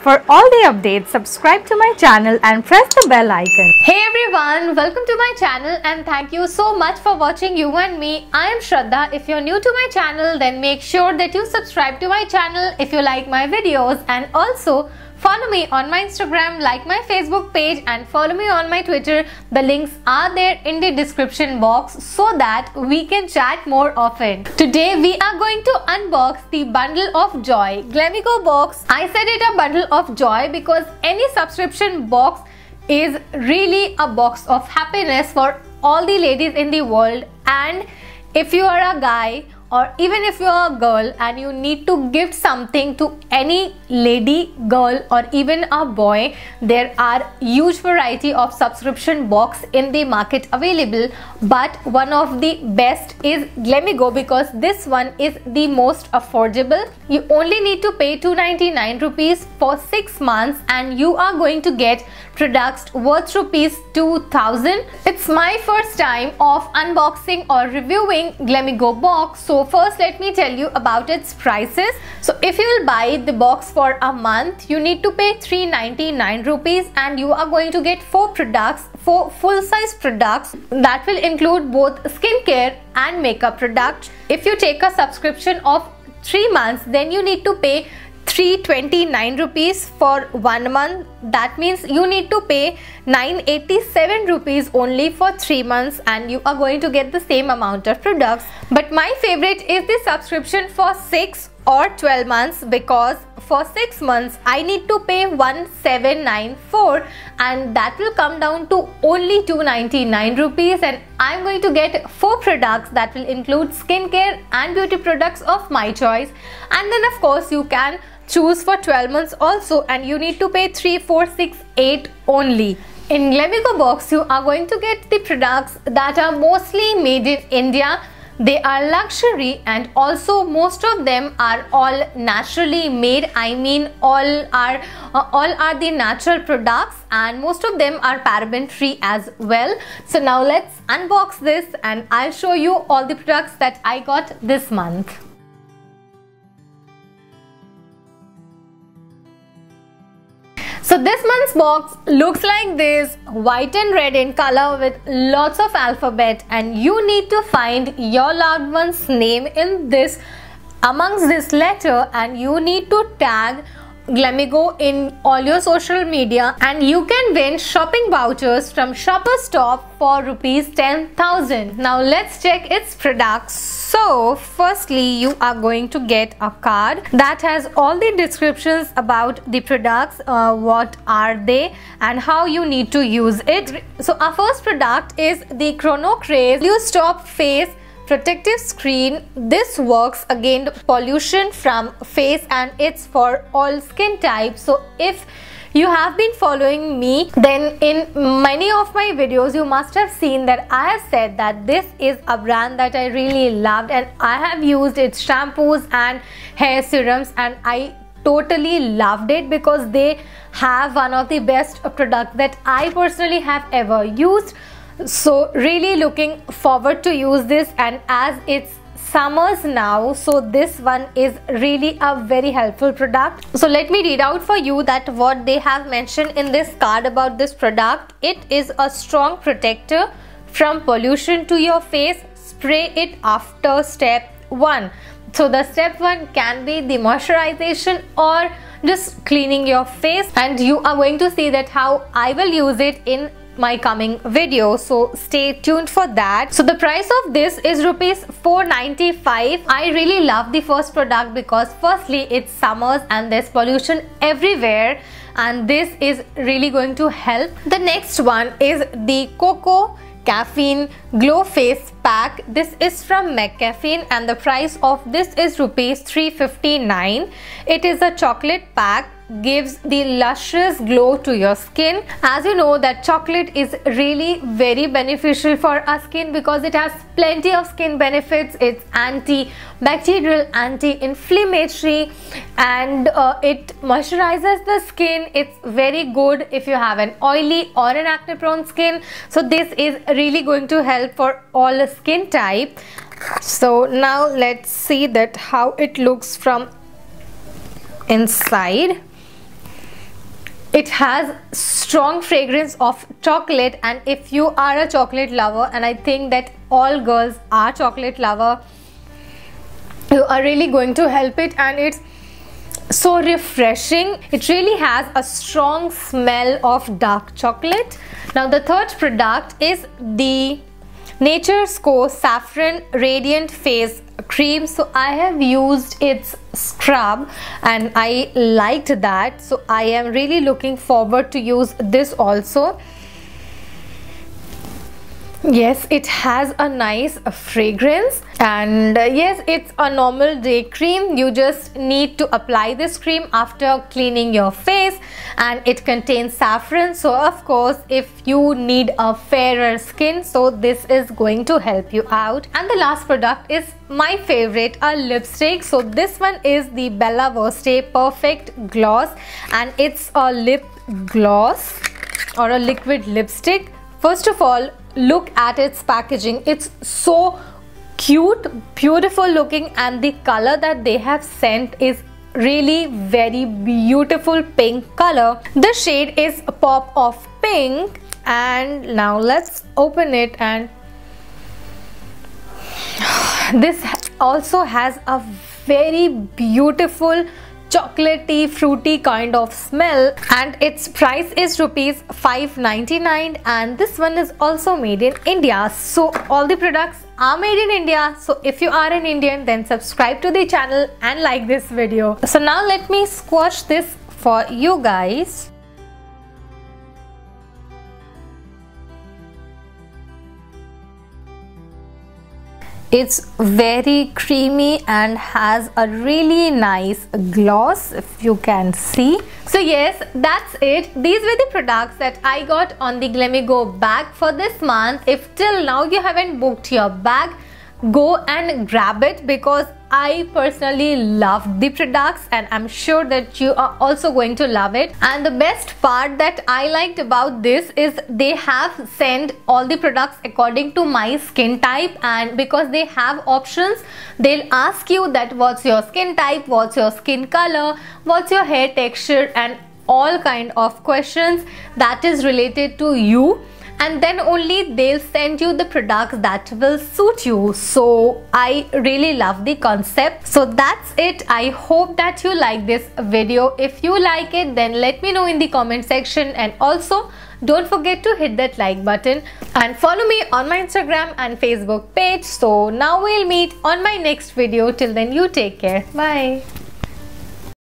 For all the updates, subscribe to my channel and press the bell icon. Hey everyone, welcome to my channel and thank you so much for watching You and Me. I am Shradha. If you're new to my channel, then make sure that you subscribe to my channel if you like my videos, and also follow me on my Instagram, like my Facebook page, and follow me on my Twitter. The links are there in the description box so that we can chat more often. Today we are going to unbox the bundle of joy Glamego box. I said it a bundle of joy because any subscription box is really a box of happiness for all the ladies in the world. And if you are a guy or even if you are a girl and you need to gift something to any lady, girl, or even a boy, there are huge variety of subscription box in the market available, but one of the best is Glamego because this one is the most affordable. You only need to pay 299 rupees for 6 months and you are going to get products worth rupees 2000. It's my first time of unboxing or reviewing Glamego box, so first let me tell you about its prices. So if you will buy the box for a month, you need to pay 399 rupees and you are going to get 4 products, 4 full-size products that will include both skincare and makeup products. If you take a subscription of 3 months, then you need to pay 329 rupees for 1 month. That means you need to pay 987 rupees only for 3 months and you are going to get the same amount of products. But my favorite is the subscription for 6 or 12 months because for 6 months I need to pay 1794 and that will come down to only 299 rupees, and I'm going to get 4 products that will include skincare and beauty products of my choice. And then of course you can choose for 12 months also and you need to pay 3468 only. In Glamego box you are going to get the products that are mostly made in India. They are luxury and also most of them are all naturally made. I mean all are the natural products and most of them are paraben free as well. So now let's unbox this and I'll show you all the products that I got this month. So this month's box looks like this, white and red in color with lots of alphabet, and you need to find your loved one's name in this, amongst this letter, and you need to tag Glamego in all your social media and you can win shopping vouchers from Shoppers Stop for rupees 10,000. Now let's check its products. So firstly you are going to get a card that has all the descriptions about the products, what are they and how you need to use it. So our first product is the Kronokare Blue Stop Face Protective Screen. This works against pollution from face and it's for all skin types. So if you have been following me, then in many of my videos you must have seen that I have said that this is a brand that I really loved and I have used its shampoos and hair serums and I totally loved it because they have one of the best products that I personally have ever used. So really looking forward to use this, and as it's summers now, so this one is really a very helpful product. So let me read out for you that what they have mentioned in this card about this product. It is a strong protector from pollution to your face. Spray it after step 1. So the step 1 can be the moisturization or just cleaning your face, and you are going to see that how I will use it in my coming video, so stay tuned for that. So the price of this is rupees 495. I really love the first product because firstly it's summers and there's pollution everywhere and this is really going to help. The next one is the Choco Caffeine Glow Face Pack. This is from Mcaffeine and the price of this is rupees 359. It is a chocolate pack, gives the luscious glow to your skin. As you know that chocolate is really very beneficial for our skin because it has plenty of skin benefits. It's antibacterial, anti-inflammatory, and it moisturizes the skin. It's very good if you have an oily or an acne prone skin. So this is really going to help for all skin type. So now let's see that how it looks from inside. It has strong fragrance of chocolate, and if you are a chocolate lover, and I think that all girls are chocolate lover, you are really going to help it, and it's so refreshing. It really has a strong smell of dark chocolate. Now the third product is the Nature's Co Saffron Radiant Face Cream. So I have used its scrub and I liked that, so I am really looking forward to use this also. Yes, it has a nice fragrance, and yes, it's a normal day cream. You just need to apply this cream after cleaning your face, and it contains saffron, so of course if you need a fairer skin, so this is going to help you out. And the last product is my favorite, a lipstick. So this one is the Bella Vosye Perfect Gloss, and it's a lip gloss or a liquid lipstick. First of all, look at its packaging. It's so cute, beautiful looking, and the color that they have sent is really very beautiful pink color. The shade is a pop of pink, and now let's open it. And this also has a very beautiful chocolatey fruity kind of smell, and its price is rupees 599, and this one is also made in India. So all the products are made in India. So if you are an Indian, then subscribe to the channel and like this video. So now let me swatch this for you guys. It's very creamy and has a really nice gloss, if you can see. So yes, that's it. These were the products that I got on the Glamego bag for this month. If till now you haven't booked your bag, go and grab it, because I personally love the products and I'm sure that you are also going to love it. And the best part that I liked about this is they have sent all the products according to my skin type, and because they have options, they'll ask you that what's your skin type, what's your skin color, what's your hair texture, and all kind of questions that is related to you, and then only they'll send you the products that will suit you. So I really love the concept. So that's it. I hope that you like this video. If you like it, then let me know in the comment section, and also don't forget to hit that like button and follow me on my Instagram and Facebook page. So now we'll meet on my next video. Till then, you take care. Bye.